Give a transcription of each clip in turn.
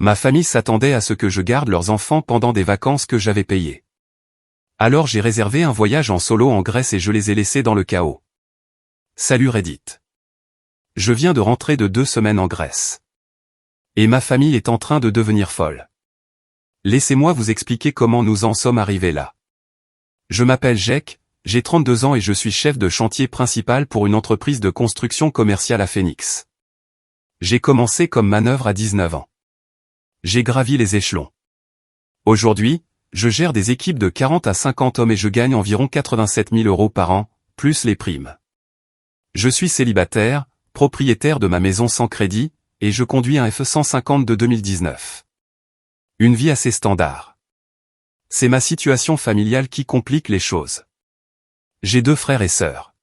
Ma famille s'attendait à ce que je garde leurs enfants pendant des vacances que j'avais payées. Alors j'ai réservé un voyage en solo en Grèce et je les ai laissés dans le chaos. Salut Reddit. Je viens de rentrer de 2 semaines en Grèce. Et ma famille est en train de devenir folle. Laissez-moi vous expliquer comment nous en sommes arrivés là. Je m'appelle Jake, j'ai 32 ans et je suis chef de chantier principal pour une entreprise de construction commerciale à Phoenix. J'ai commencé comme manœuvre à 19 ans. J'ai gravi les échelons. Aujourd'hui, je gère des équipes de 40 à 50 hommes et je gagne environ 87 000 € par an, plus les primes. Je suis célibataire, propriétaire de ma maison sans crédit, et je conduis un F-150 de 2019. Une vie assez standard. C'est ma situation familiale qui complique les choses. J'ai 2 frères et sœurs.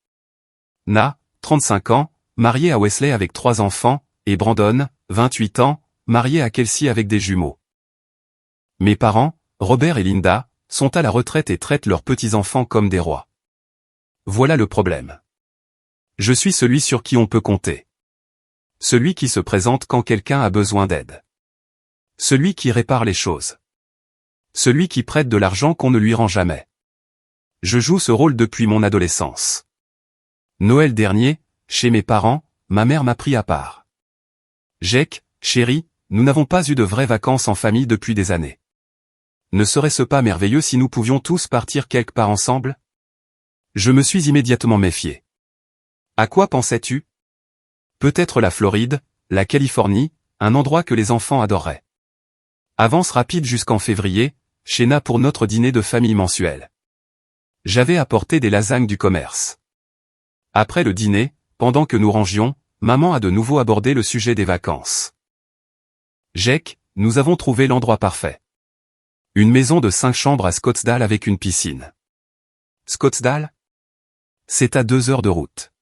Na, 35 ans, marié à Wesley avec 3 enfants, et Brandon, 28 ans, marié à Kelsey avec des jumeaux. Mes parents, Robert et Linda, sont à la retraite et traitent leurs petits-enfants comme des rois. Voilà le problème. Je suis celui sur qui on peut compter. Celui qui se présente quand quelqu'un a besoin d'aide. Celui qui répare les choses. Celui qui prête de l'argent qu'on ne lui rend jamais. Je joue ce rôle depuis mon adolescence. Noël dernier, chez mes parents, ma mère m'a pris à part. Jake, chérie, nous n'avons pas eu de vraies vacances en famille depuis des années. Ne serait-ce pas merveilleux si nous pouvions tous partir quelque part ensemble? Je me suis immédiatement méfié. À quoi pensais-tu? Peut-être la Floride, la Californie, un endroit que les enfants adoreraient. Avance rapide jusqu'en février, chez Na pour notre dîner de famille mensuel. J'avais apporté des lasagnes du commerce. Après le dîner, pendant que nous rangions, maman a de nouveau abordé le sujet des vacances. Jake, nous avons trouvé l'endroit parfait. Une maison de 5 chambres à Scottsdale avec une piscine. Scottsdale? C'est à 2 heures de route.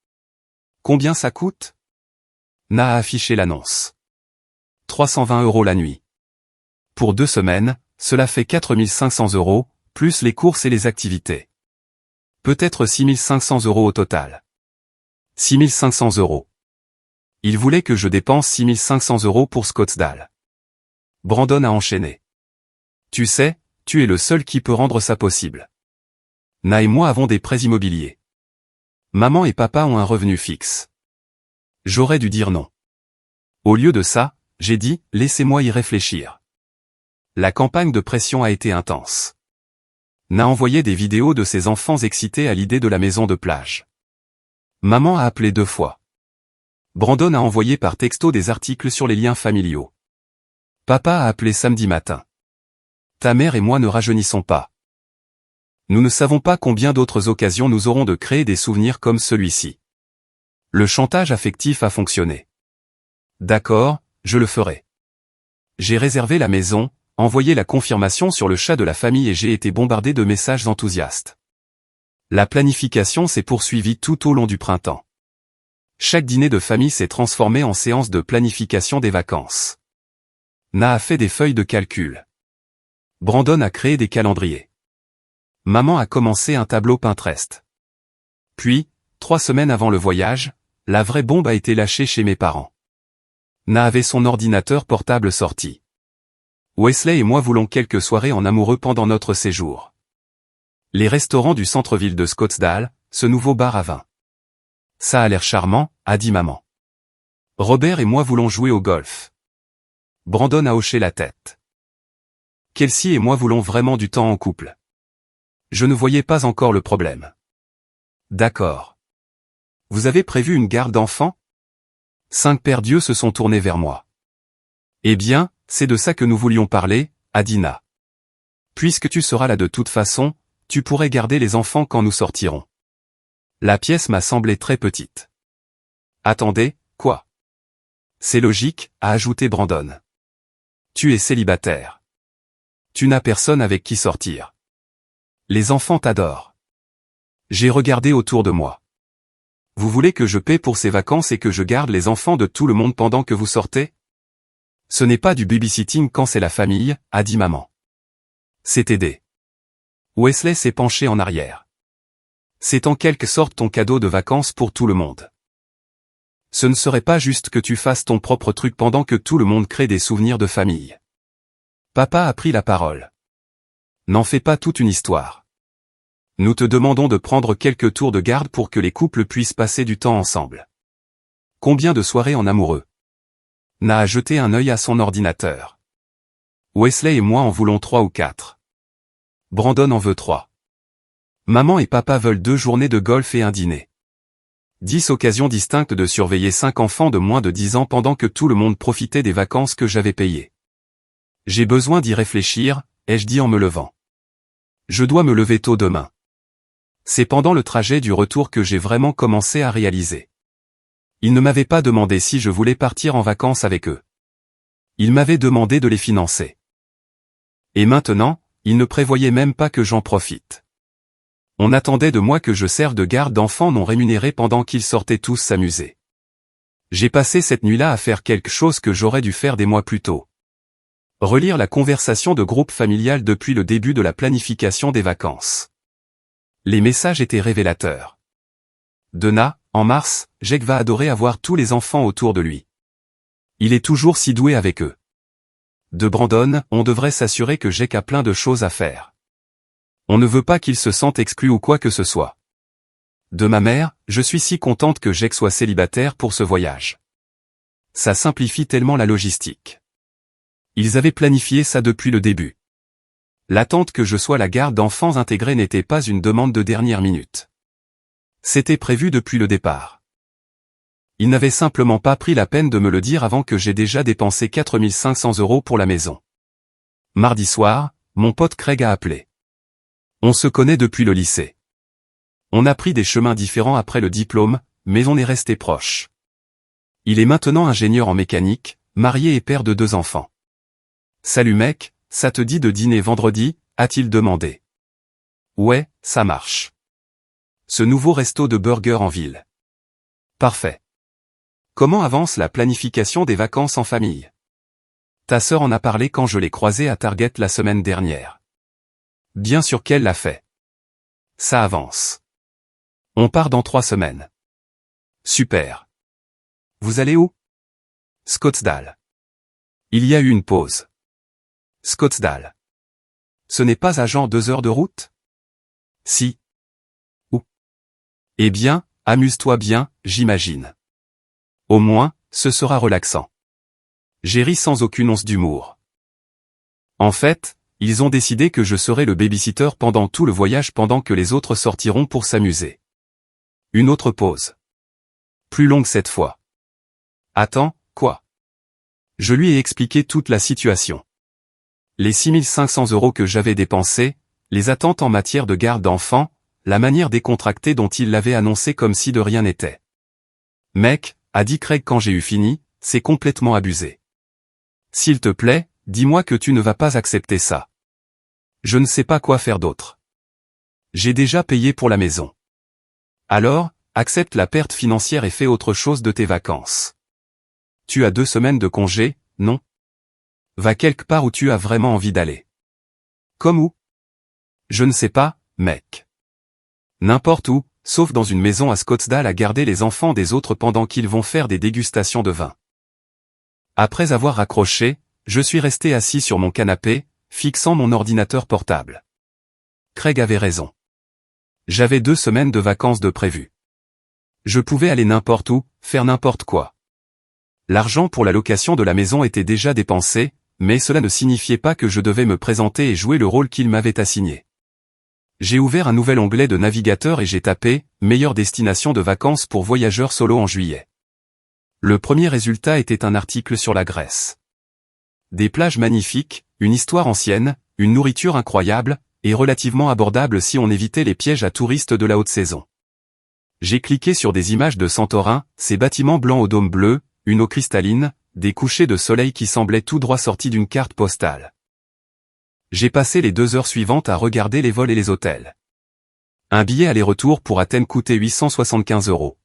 Combien ça coûte? Na a affiché l'annonce. 320 € la nuit. Pour 2 semaines, cela fait 4 500 €, plus les courses et les activités. Peut-être 6 500 € au total. 6 500 €. Il voulait que je dépense 6 500 € pour Scottsdale. Brandon a enchaîné. Tu sais, tu es le seul qui peut rendre ça possible. Na et moi avons des prêts immobiliers. Maman et papa ont un revenu fixe. J'aurais dû dire non. Au lieu de ça, j'ai dit, laissez-moi y réfléchir. La campagne de pression a été intense. Na envoyé des vidéos de ses enfants excités à l'idée de la maison de plage. Maman a appelé 2 fois. Brandon a envoyé par texto des articles sur les liens familiaux. Papa a appelé samedi matin. Ta mère et moi ne rajeunissons pas. Nous ne savons pas combien d'autres occasions nous aurons de créer des souvenirs comme celui-ci. Le chantage affectif a fonctionné. D'accord, je le ferai. J'ai réservé la maison, envoyé la confirmation sur le chat de la famille et j'ai été bombardé de messages enthousiastes. La planification s'est poursuivie tout au long du printemps. Chaque dîner de famille s'est transformé en séance de planification des vacances. Na a fait des feuilles de calcul. Brandon a créé des calendriers. Maman a commencé un tableau Pinterest. Puis, 3 semaines avant le voyage, la vraie bombe a été lâchée chez mes parents. Na avait son ordinateur portable sorti. Wesley et moi voulons quelques soirées en amoureux pendant notre séjour. Les restaurants du centre-ville de Scottsdale, ce nouveau bar à vin. Ça a l'air charmant, a dit maman. Robert et moi voulons jouer au golf. Brandon a hoché la tête. Kelsey et moi voulons vraiment du temps en couple. Je ne voyais pas encore le problème. D'accord. Vous avez prévu une garde d'enfants? 5 pères d'yeux se sont tournés vers moi. Eh bien, c'est de ça que nous voulions parler, a dit Na. Puisque tu seras là de toute façon, tu pourrais garder les enfants quand nous sortirons. La pièce m'a semblé très petite. Attendez, quoi? C'est logique, a ajouté Brandon. Tu es célibataire. Tu n'as personne avec qui sortir. Les enfants t'adorent. J'ai regardé autour de moi. Vous voulez que je paie pour ces vacances et que je garde les enfants de tout le monde pendant que vous sortez? Ce n'est pas du babysitting quand c'est la famille, a dit maman. C'est aider. Wesley s'est penché en arrière. C'est en quelque sorte ton cadeau de vacances pour tout le monde. Ce ne serait pas juste que tu fasses ton propre truc pendant que tout le monde crée des souvenirs de famille. Papa a pris la parole. N'en fais pas toute une histoire. Nous te demandons de prendre quelques tours de garde pour que les couples puissent passer du temps ensemble. Combien de soirées en amoureux? Na a jeté un œil à son ordinateur. Wesley et moi en voulons 3 ou 4. Brandon en veut 3. Maman et papa veulent 2 journées de golf et un dîner. 10 occasions distinctes de surveiller 5 enfants de moins de 10 ans pendant que tout le monde profitait des vacances que j'avais payées. J'ai besoin d'y réfléchir, ai-je dit en me levant. Je dois me lever tôt demain. C'est pendant le trajet du retour que j'ai vraiment commencé à réaliser. Ils ne m'avaient pas demandé si je voulais partir en vacances avec eux. Ils m'avaient demandé de les financer. Et maintenant, ils ne prévoyaient même pas que j'en profite. On attendait de moi que je serve de garde d'enfants non rémunérés pendant qu'ils sortaient tous s'amuser. J'ai passé cette nuit-là à faire quelque chose que j'aurais dû faire des mois plus tôt. Relire la conversation de groupe familial depuis le début de la planification des vacances. Les messages étaient révélateurs. De Na, en mars, Jake va adorer avoir tous les enfants autour de lui. Il est toujours si doué avec eux. De Brandon, on devrait s'assurer que Jake a plein de choses à faire. On ne veut pas qu'il se sente exclu ou quoi que ce soit. De ma mère, je suis si contente que Jake soit célibataire pour ce voyage. Ça simplifie tellement la logistique. Ils avaient planifié ça depuis le début. L'attente que je sois la garde d'enfants intégrée n'était pas une demande de dernière minute. C'était prévu depuis le départ. Ils n'avaient simplement pas pris la peine de me le dire avant que j'ai déjà dépensé 4 500 € pour la maison. Mardi soir, mon pote Craig a appelé. On se connaît depuis le lycée. On a pris des chemins différents après le diplôme, mais on est resté proches. Il est maintenant ingénieur en mécanique, marié et père de 2 enfants. Salut mec, ça te dit de dîner vendredi, a-t-il demandé. Ouais, ça marche. Ce nouveau resto de burger en ville. Parfait. Comment avance la planification des vacances en famille? Ta sœur en a parlé quand je l'ai croisée à Target la semaine dernière. Bien sûr qu'elle l'a fait. Ça avance. On part dans 3 semaines. Super. Vous allez où? Scottsdale. Il y a eu une pause. Scottsdale. Ce n'est pas à genre 2 heures de route? Si. Où? Eh bien, amuse-toi bien, j'imagine. Au moins, ce sera relaxant. J'ai ri sans aucune once d'humour. En fait, ils ont décidé que je serai le babysitter pendant tout le voyage pendant que les autres sortiront pour s'amuser. Une autre pause. Plus longue cette fois. Attends, quoi? Je lui ai expliqué toute la situation. Les 6 500 € que j'avais dépensés, les attentes en matière de garde d'enfants, la manière décontractée dont il l'avait annoncé comme si de rien n'était. Mec, a dit Craig quand j'ai eu fini, c'est complètement abusé. S'il te plaît, dis-moi que tu ne vas pas accepter ça. Je ne sais pas quoi faire d'autre. J'ai déjà payé pour la maison. Alors, accepte la perte financière et fais autre chose de tes vacances. Tu as 2 semaines de congé, non? Va quelque part où tu as vraiment envie d'aller. Comme où? Je ne sais pas, mec. N'importe où, sauf dans une maison à Scottsdale à garder les enfants des autres pendant qu'ils vont faire des dégustations de vin. Après avoir raccroché, je suis resté assis sur mon canapé, fixant mon ordinateur portable. Craig avait raison. J'avais 2 semaines de vacances de prévues. Je pouvais aller n'importe où, faire n'importe quoi. L'argent pour la location de la maison était déjà dépensé, mais cela ne signifiait pas que je devais me présenter et jouer le rôle qu'il m'avait assigné. J'ai ouvert un nouvel onglet de navigateur et j'ai tapé « Meilleure destination de vacances pour voyageurs solo en juillet ». Le premier résultat était un article sur la Grèce. Des plages magnifiques, une histoire ancienne, une nourriture incroyable, et relativement abordable si on évitait les pièges à touristes de la haute saison. J'ai cliqué sur des images de Santorin, ces bâtiments blancs aux dômes bleus, une eau cristalline, des couchers de soleil qui semblaient tout droit sortis d'une carte postale. J'ai passé les 2 heures suivantes à regarder les vols et les hôtels. Un billet aller-retour pour Athènes coûtait 875 €.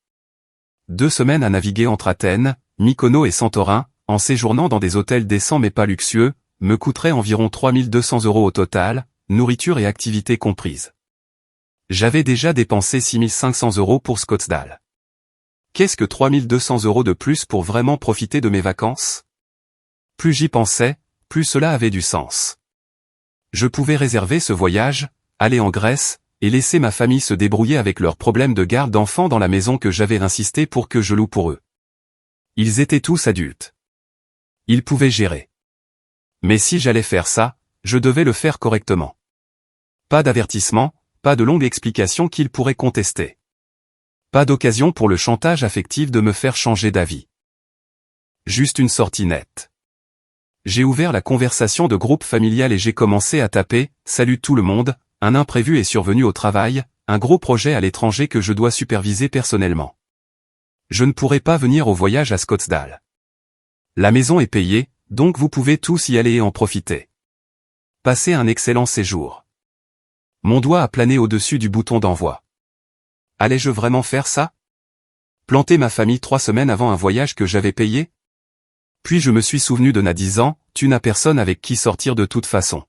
2 semaines à naviguer entre Athènes, Mykonos et Santorin, en séjournant dans des hôtels décents mais pas luxueux, me coûterait environ 3200 € au total, nourriture et activités comprises. J'avais déjà dépensé 6 500 € pour Scottsdale. Qu'est-ce que 3200 € de plus pour vraiment profiter de mes vacances? Plus j'y pensais, plus cela avait du sens. Je pouvais réserver ce voyage, aller en Grèce, et laisser ma famille se débrouiller avec leurs problèmes de garde d'enfants dans la maison que j'avais insisté pour que je loue pour eux. Ils étaient tous adultes. Ils pouvaient gérer. Mais si j'allais faire ça, je devais le faire correctement. Pas d'avertissement, pas de longue explication qu'ils pourraient contester. Pas d'occasion pour le chantage affectif de me faire changer d'avis. Juste une sortie nette. J'ai ouvert la conversation de groupe familial et j'ai commencé à taper « Salut tout le monde, un imprévu est survenu au travail, un gros projet à l'étranger que je dois superviser personnellement. Je ne pourrai pas venir au voyage à Scottsdale. La maison est payée, donc vous pouvez tous y aller et en profiter. Passez un excellent séjour. » Mon doigt a plané au-dessus du bouton d'envoi. Allais-je vraiment faire ça? Planter ma famille 3 semaines avant un voyage que j'avais payé? Puis je me suis souvenu de Na disant, tu n'as personne avec qui sortir de toute façon.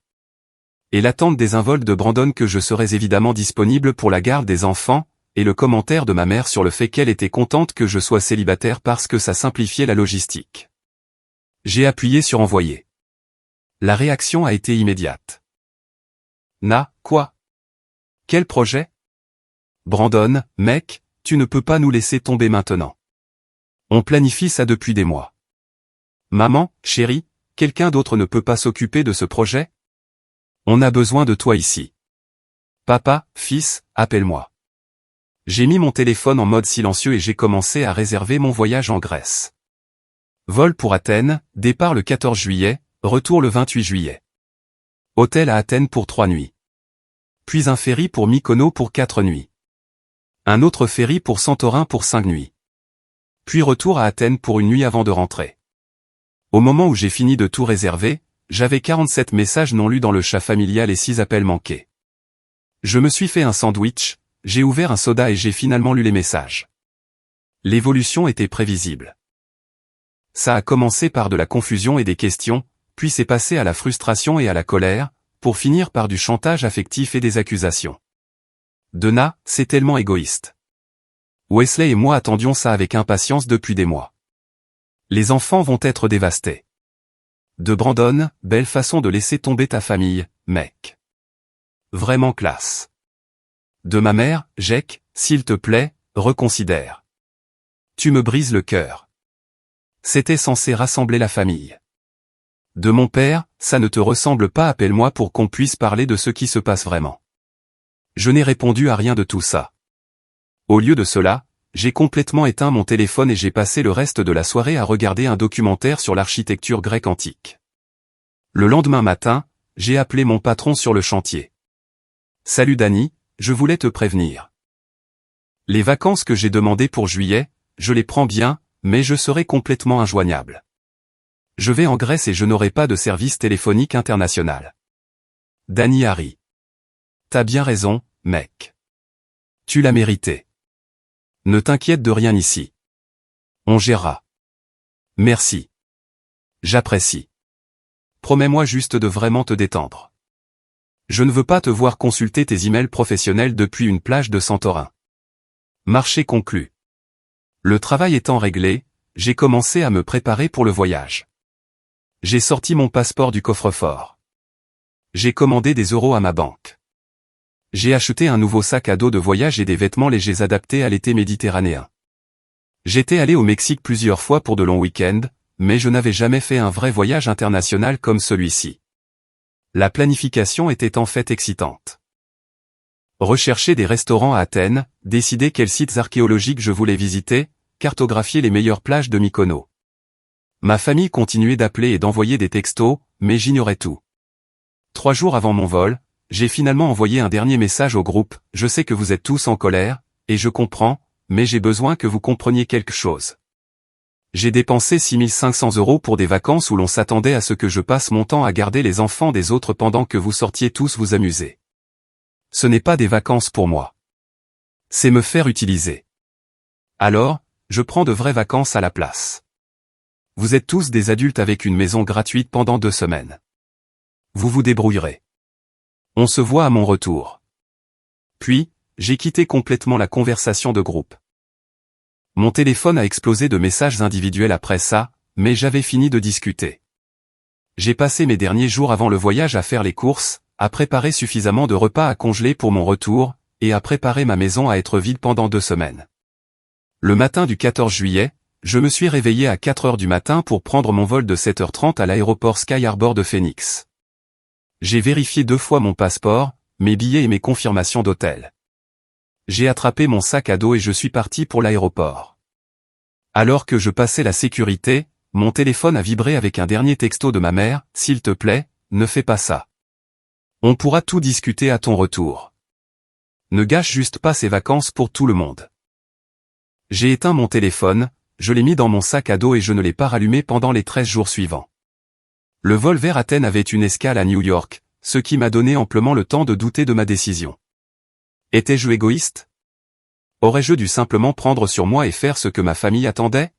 Et l'attente désinvolte de Brandon que je serais évidemment disponible pour la garde des enfants, et le commentaire de ma mère sur le fait qu'elle était contente que je sois célibataire parce que ça simplifiait la logistique. J'ai appuyé sur envoyer. La réaction a été immédiate. Na, quoi? Quel projet? Brandon, mec, tu ne peux pas nous laisser tomber maintenant. On planifie ça depuis des mois. Maman, chérie, quelqu'un d'autre ne peut pas s'occuper de ce projet? On a besoin de toi ici. Papa, fils, appelle-moi. J'ai mis mon téléphone en mode silencieux et j'ai commencé à réserver mon voyage en Grèce. Vol pour Athènes, départ le 14 juillet, retour le 28 juillet. Hôtel à Athènes pour 3 nuits. Puis un ferry pour Mykonos pour 4 nuits. Un autre ferry pour Santorin pour 5 nuits. Puis retour à Athènes pour une nuit avant de rentrer. Au moment où j'ai fini de tout réserver, j'avais 47 messages non lus dans le chat familial et 6 appels manqués. Je me suis fait un sandwich, j'ai ouvert un soda et j'ai finalement lu les messages. L'évolution était prévisible. Ça a commencé par de la confusion et des questions, puis c'est passé à la frustration et à la colère, pour finir par du chantage affectif et des accusations. Na, c'est tellement égoïste. Wesley et moi attendions ça avec impatience depuis des mois. Les enfants vont être dévastés. De Brandon, belle façon de laisser tomber ta famille, mec. Vraiment classe. De ma mère, Jake, s'il te plaît, reconsidère. Tu me brises le cœur. C'était censé rassembler la famille. De mon père, ça ne te ressemble pas, appelle-moi pour qu'on puisse parler de ce qui se passe vraiment. Je n'ai répondu à rien de tout ça. Au lieu de cela, j'ai complètement éteint mon téléphone et j'ai passé le reste de la soirée à regarder un documentaire sur l'architecture grecque antique. Le lendemain matin, j'ai appelé mon patron sur le chantier. Salut Danny, je voulais te prévenir. Les vacances que j'ai demandées pour juillet, je les prends bien, mais je serai complètement injoignable. Je vais en Grèce et je n'aurai pas de service téléphonique international. Danny Harry. T'as bien raison, mec. Tu l'as mérité. Ne t'inquiète de rien ici. On gérera. Merci. J'apprécie. Promets-moi juste de vraiment te détendre. Je ne veux pas te voir consulter tes emails professionnels depuis une plage de Santorin. Marché conclu. Le travail étant réglé, j'ai commencé à me préparer pour le voyage. J'ai sorti mon passeport du coffre-fort. J'ai commandé des euros à ma banque. J'ai acheté un nouveau sac à dos de voyage et des vêtements légers adaptés à l'été méditerranéen. J'étais allé au Mexique plusieurs fois pour de longs week-ends, mais je n'avais jamais fait un vrai voyage international comme celui-ci. La planification était en fait excitante. Rechercher des restaurants à Athènes, décider quels sites archéologiques je voulais visiter, cartographier les meilleures plages de Mykonos. Ma famille continuait d'appeler et d'envoyer des textos, mais j'ignorais tout. 3 jours avant mon vol, j'ai finalement envoyé un dernier message au groupe, je sais que vous êtes tous en colère, et je comprends, mais j'ai besoin que vous compreniez quelque chose. J'ai dépensé 6 500 € pour des vacances où l'on s'attendait à ce que je passe mon temps à garder les enfants des autres pendant que vous sortiez tous vous amuser. Ce n'est pas des vacances pour moi. C'est me faire utiliser. Alors, je prends de vraies vacances à la place. Vous êtes tous des adultes avec une maison gratuite pendant 2 semaines. Vous vous débrouillerez. On se voit à mon retour. Puis, j'ai quitté complètement la conversation de groupe. Mon téléphone a explosé de messages individuels après ça, mais j'avais fini de discuter. J'ai passé mes derniers jours avant le voyage à faire les courses, à préparer suffisamment de repas à congeler pour mon retour, et à préparer ma maison à être vide pendant 2 semaines. Le matin du 14 juillet, je me suis réveillé à 4 heures du matin pour prendre mon vol de 7h30 à l'aéroport Sky Harbor de Phoenix. J'ai vérifié 2 fois mon passeport, mes billets et mes confirmations d'hôtel. J'ai attrapé mon sac à dos et je suis parti pour l'aéroport. Alors que je passais la sécurité, mon téléphone a vibré avec un dernier texto de ma mère, « S'il te plaît, ne fais pas ça. On pourra tout discuter à ton retour. Ne gâche juste pas ces vacances pour tout le monde. » J'ai éteint mon téléphone, je l'ai mis dans mon sac à dos et je ne l'ai pas rallumé pendant les 13 jours suivants. Le vol vers Athènes avait une escale à New York, ce qui m'a donné amplement le temps de douter de ma décision. Étais-je égoïste? Aurais-je dû simplement prendre sur moi et faire ce que ma famille attendait?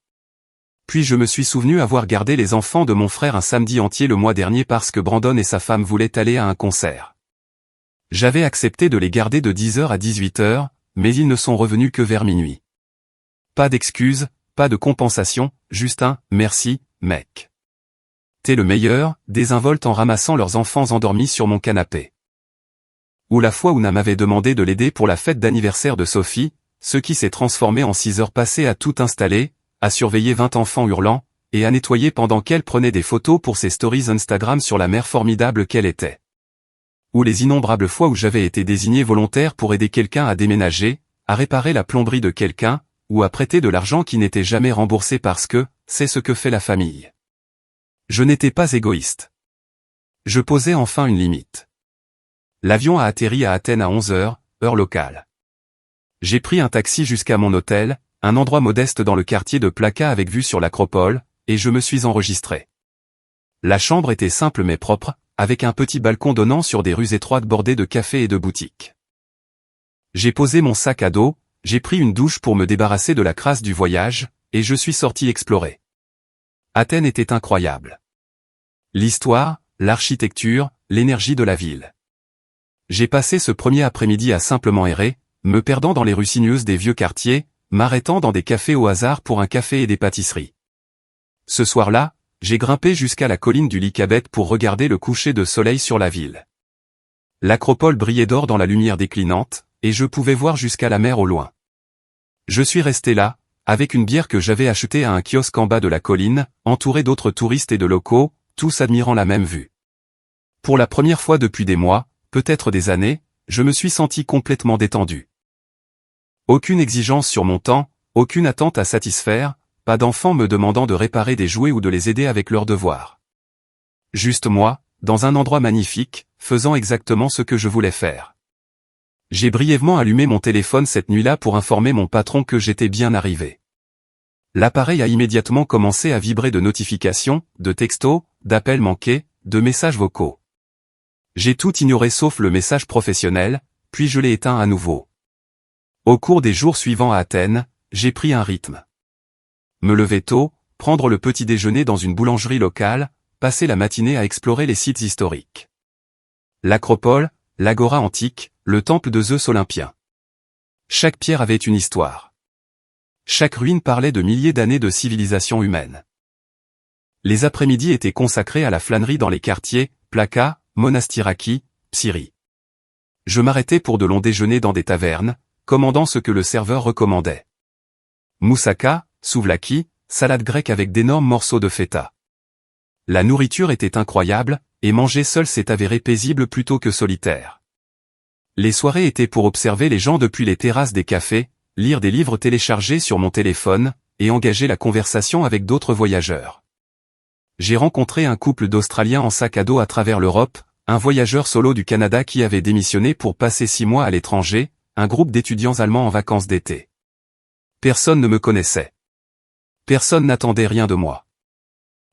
Puis je me suis souvenu avoir gardé les enfants de mon frère un samedi entier le mois dernier parce que Brandon et sa femme voulaient aller à un concert. J'avais accepté de les garder de 10h à 18h, mais ils ne sont revenus que vers minuit. Pas d'excuses, pas de compensation, juste un « merci, mec. T'es le meilleur », désinvolte en ramassant leurs enfants endormis sur mon canapé. Ou la fois où Ouna m'avait demandé de l'aider pour la fête d'anniversaire de Sophie, ce qui s'est transformé en 6 heures passées à tout installer, à surveiller 20 enfants hurlants, et à nettoyer pendant qu'elle prenait des photos pour ses stories Instagram sur la mère formidable qu'elle était. Ou les innombrables fois où j'avais été désigné volontaire pour aider quelqu'un à déménager, à réparer la plomberie de quelqu'un, ou à prêter de l'argent qui n'était jamais remboursé parce que, c'est ce que fait la famille. Je n'étais pas égoïste. Je posais enfin une limite. L'avion a atterri à Athènes à 11h, heure locale. J'ai pris un taxi jusqu'à mon hôtel, un endroit modeste dans le quartier de Plaka avec vue sur l'Acropole, et je me suis enregistré. La chambre était simple mais propre, avec un petit balcon donnant sur des rues étroites bordées de cafés et de boutiques. J'ai posé mon sac à dos, j'ai pris une douche pour me débarrasser de la crasse du voyage, et je suis sorti explorer. Athènes était incroyable. L'histoire, l'architecture, l'énergie de la ville. J'ai passé ce premier après-midi à simplement errer, me perdant dans les rues sinueuses des vieux quartiers, m'arrêtant dans des cafés au hasard pour un café et des pâtisseries. Ce soir-là, j'ai grimpé jusqu'à la colline du Lycabet pour regarder le coucher de soleil sur la ville. L'Acropole brillait d'or dans la lumière déclinante, et je pouvais voir jusqu'à la mer au loin. Je suis resté là, avec une bière que j'avais achetée à un kiosque en bas de la colline, entouré d'autres touristes et de locaux, tous admirant la même vue. Pour la première fois depuis des mois, peut-être des années, je me suis senti complètement détendu. Aucune exigence sur mon temps, aucune attente à satisfaire, pas d'enfants me demandant de réparer des jouets ou de les aider avec leurs devoirs. Juste moi, dans un endroit magnifique, faisant exactement ce que je voulais faire. J'ai brièvement allumé mon téléphone cette nuit-là pour informer mon patron que j'étais bien arrivé. L'appareil a immédiatement commencé à vibrer de notifications, de textos, d'appels manqués, de messages vocaux. J'ai tout ignoré sauf le message professionnel, puis je l'ai éteint à nouveau. Au cours des jours suivants à Athènes, j'ai pris un rythme. Me lever tôt, prendre le petit déjeuner dans une boulangerie locale, passer la matinée à explorer les sites historiques. L'Acropole, l'Agora antique, le temple de Zeus olympien. Chaque pierre avait une histoire. Chaque ruine parlait de milliers d'années de civilisation humaine. Les après-midi étaient consacrés à la flânerie dans les quartiers, Plaka, Monastiraki, Psyri. Je m'arrêtais pour de longs déjeuners dans des tavernes, commandant ce que le serveur recommandait. Moussaka, souvlaki, salade grecque avec d'énormes morceaux de feta. La nourriture était incroyable, et manger seul s'est avéré paisible plutôt que solitaire. Les soirées étaient pour observer les gens depuis les terrasses des cafés, lire des livres téléchargés sur mon téléphone, et engager la conversation avec d'autres voyageurs. J'ai rencontré un couple d'Australiens en sac à dos à travers l'Europe, un voyageur solo du Canada qui avait démissionné pour passer 6 mois à l'étranger, un groupe d'étudiants allemands en vacances d'été. Personne ne me connaissait. Personne n'attendait rien de moi.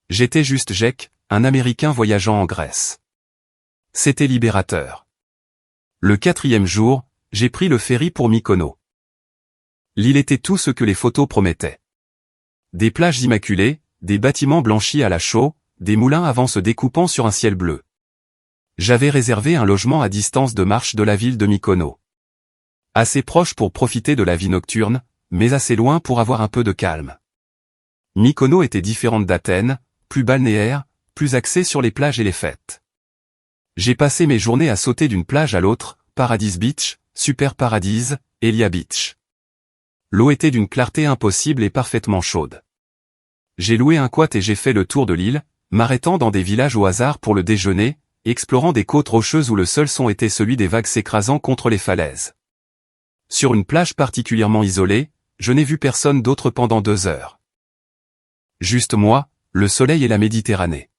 J'étais juste Jack, un Américain voyageant en Grèce. C'était libérateur. Le 4e jour, j'ai pris le ferry pour Mykonos. L'île était tout ce que les photos promettaient. Des plages immaculées, des bâtiments blanchis à la chaux, des moulins à vent se découpant sur un ciel bleu. J'avais réservé un logement à distance de marche de la ville de Mykonos. Assez proche pour profiter de la vie nocturne, mais assez loin pour avoir un peu de calme. Mykonos était différente d'Athènes, plus balnéaire, plus axé sur les plages et les fêtes. J'ai passé mes journées à sauter d'une plage à l'autre, Paradise Beach, Super Paradise, Elia Beach. L'eau était d'une clarté impossible et parfaitement chaude. J'ai loué un quad et j'ai fait le tour de l'île, m'arrêtant dans des villages au hasard pour le déjeuner, explorant des côtes rocheuses où le seul son était celui des vagues s'écrasant contre les falaises. Sur une plage particulièrement isolée, je n'ai vu personne d'autre pendant 2 heures. Juste moi, le soleil et la Méditerranée.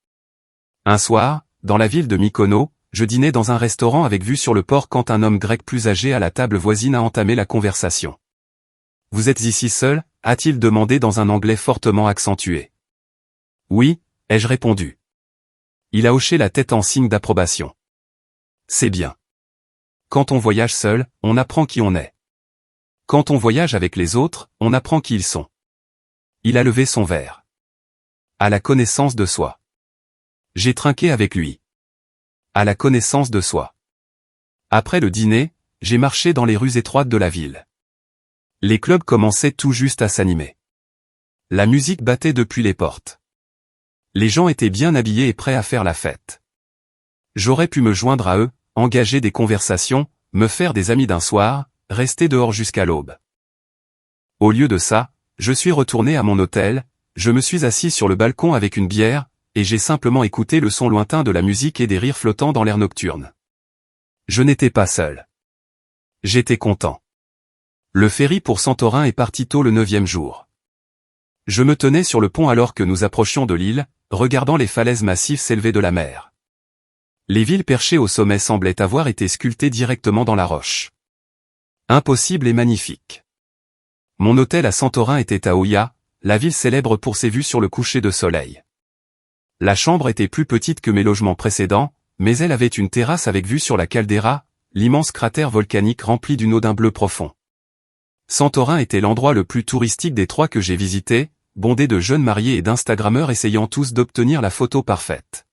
Un soir, dans la ville de Mykonos, je dînais dans un restaurant avec vue sur le port quand un homme grec plus âgé à la table voisine a entamé la conversation. « Vous êtes ici seul ?» a-t-il demandé dans un anglais fortement accentué. « Oui », ai-je répondu. Il a hoché la tête en signe d'approbation. « C'est bien. Quand on voyage seul, on apprend qui on est. Quand on voyage avec les autres, on apprend qui ils sont. » Il a levé son verre. À la connaissance de soi. J'ai trinqué avec lui. À la connaissance de soi. Après le dîner, j'ai marché dans les rues étroites de la ville. Les clubs commençaient tout juste à s'animer. La musique battait depuis les portes. Les gens étaient bien habillés et prêts à faire la fête. J'aurais pu me joindre à eux, engager des conversations, me faire des amis d'un soir, rester dehors jusqu'à l'aube. Au lieu de ça, je suis retourné à mon hôtel, je me suis assis sur le balcon avec une bière, et j'ai simplement écouté le son lointain de la musique et des rires flottants dans l'air nocturne. Je n'étais pas seul. J'étais content. Le ferry pour Santorin est parti tôt le 9e jour. Je me tenais sur le pont alors que nous approchions de l'île, regardant les falaises massives s'élever de la mer. Les villes perchées au sommet semblaient avoir été sculptées directement dans la roche. Impossible et magnifique. Mon hôtel à Santorin était à Oia, la ville célèbre pour ses vues sur le coucher de soleil. La chambre était plus petite que mes logements précédents, mais elle avait une terrasse avec vue sur la caldeira, l'immense cratère volcanique rempli d'une eau d'un bleu profond. Santorin était l'endroit le plus touristique des 3 que j'ai visités, bondé de jeunes mariés et d'instagrammeurs essayant tous d'obtenir la photo parfaite.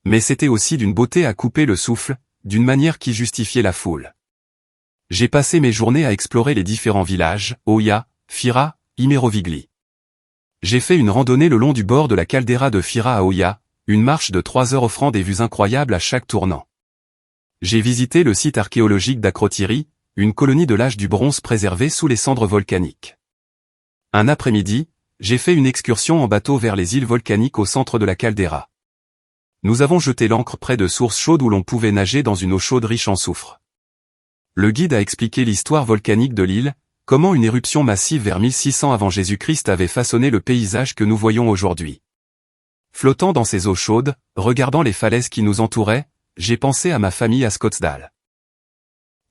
Mais c'était aussi d'une beauté à couper le souffle, d'une manière qui justifiait la foule. J'ai passé mes journées à explorer les différents villages, Oia, Fira, Imerovigli. J'ai fait une randonnée le long du bord de la caldeira de Fira à Oia, une marche de 3 heures offrant des vues incroyables à chaque tournant. J'ai visité le site archéologique d'Akrotiri, une colonie de l'âge du bronze préservée sous les cendres volcaniques. Un après-midi, j'ai fait une excursion en bateau vers les îles volcaniques au centre de la caldeira. Nous avons jeté l'ancre près de sources chaudes où l'on pouvait nager dans une eau chaude riche en soufre. Le guide a expliqué l'histoire volcanique de l'île, comment une éruption massive vers 1600 avant Jésus-Christ avait façonné le paysage que nous voyons aujourd'hui. Flottant dans ces eaux chaudes, regardant les falaises qui nous entouraient, j'ai pensé à ma famille à Scottsdale.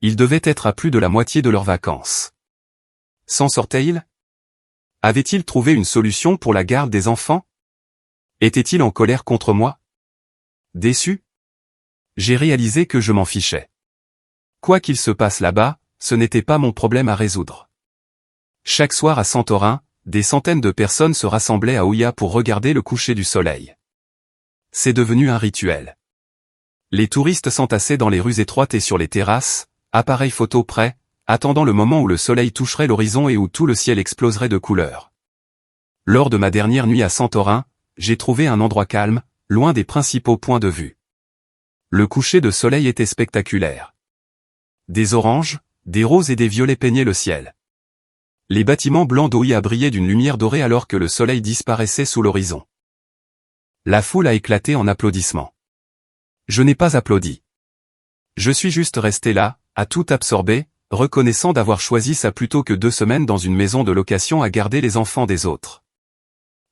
Ils devaient être à plus de la moitié de leurs vacances. S'en sortaient-ils? Avaient-ils trouvé une solution pour la garde des enfants? Étaient-ils en colère contre moi? Déçus? J'ai réalisé que je m'en fichais. Quoi qu'il se passe là-bas, ce n'était pas mon problème à résoudre. Chaque soir à Santorin, des centaines de personnes se rassemblaient à Oia pour regarder le coucher du soleil. C'est devenu un rituel. Les touristes s'entassaient dans les rues étroites et sur les terrasses, appareils photo prêts, attendant le moment où le soleil toucherait l'horizon et où tout le ciel exploserait de couleurs. Lors de ma dernière nuit à Santorin, j'ai trouvé un endroit calme, loin des principaux points de vue. Le coucher de soleil était spectaculaire. Des oranges, des roses et des violets peignaient le ciel. Les bâtiments blancs d'Oia brillaient d'une lumière dorée alors que le soleil disparaissait sous l'horizon. La foule a éclaté en applaudissements. Je n'ai pas applaudi. Je suis juste resté là, à tout absorber, reconnaissant d'avoir choisi ça plutôt que 2 semaines dans une maison de location à garder les enfants des autres.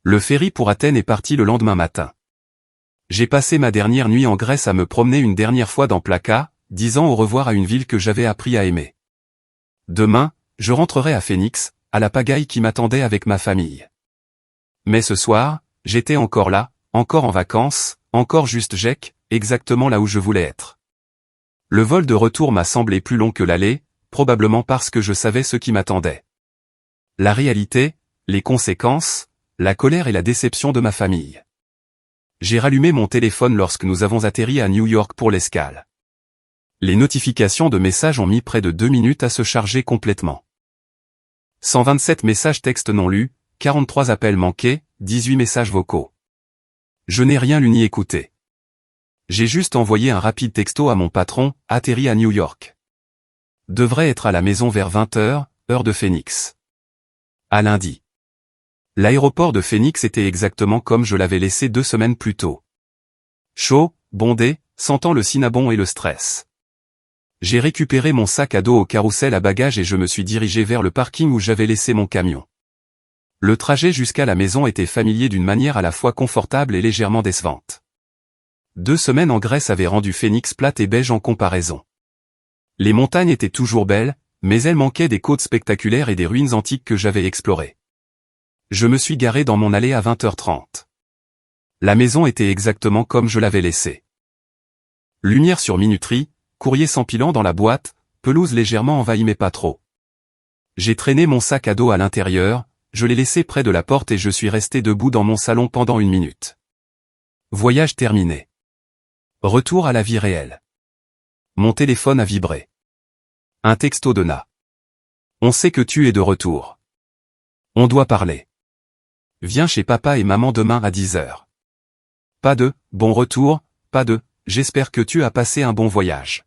Le ferry pour Athènes est parti le lendemain matin. J'ai passé ma dernière nuit en Grèce à me promener une dernière fois dans Plaka, disant au revoir à une ville que j'avais appris à aimer. Demain, je rentrerai à Phoenix, à la pagaille qui m'attendait avec ma famille. Mais ce soir, j'étais encore là, encore en vacances, encore juste Jack, exactement là où je voulais être. Le vol de retour m'a semblé plus long que l'aller, probablement parce que je savais ce qui m'attendait. La réalité, les conséquences, la colère et la déception de ma famille. J'ai rallumé mon téléphone lorsque nous avons atterri à New York pour l'escale. Les notifications de messages ont mis près de 2 minutes à se charger complètement. 127 messages textes non lus, 43 appels manqués, 18 messages vocaux. Je n'ai rien lu ni écouté. J'ai juste envoyé un rapide texto à mon patron, atterri à New York. Devrait être à la maison vers 20h, heure de Phoenix. À lundi. L'aéroport de Phoenix était exactement comme je l'avais laissé 2 semaines plus tôt. Chaud, bondé, sentant le cinnamon et le stress. J'ai récupéré mon sac à dos au carrousel à bagages et je me suis dirigé vers le parking où j'avais laissé mon camion. Le trajet jusqu'à la maison était familier d'une manière à la fois confortable et légèrement décevante. 2 semaines en Grèce avaient rendu Phoenix plate et beige en comparaison. Les montagnes étaient toujours belles, mais elles manquaient des côtes spectaculaires et des ruines antiques que j'avais explorées. Je me suis garé dans mon allée à 20h30. La maison était exactement comme je l'avais laissée. Lumière sur minuterie, courrier s'empilant dans la boîte, pelouse légèrement envahie mais pas trop. J'ai traîné mon sac à dos à l'intérieur, je l'ai laissé près de la porte et je suis resté debout dans mon salon pendant 1 minute. Voyage terminé. Retour à la vie réelle. Mon téléphone a vibré. Un texto de Na. On sait que tu es de retour. On doit parler. Viens chez papa et maman demain à 10h. Pas de « bon retour », pas de « j'espère que tu as passé un bon voyage ».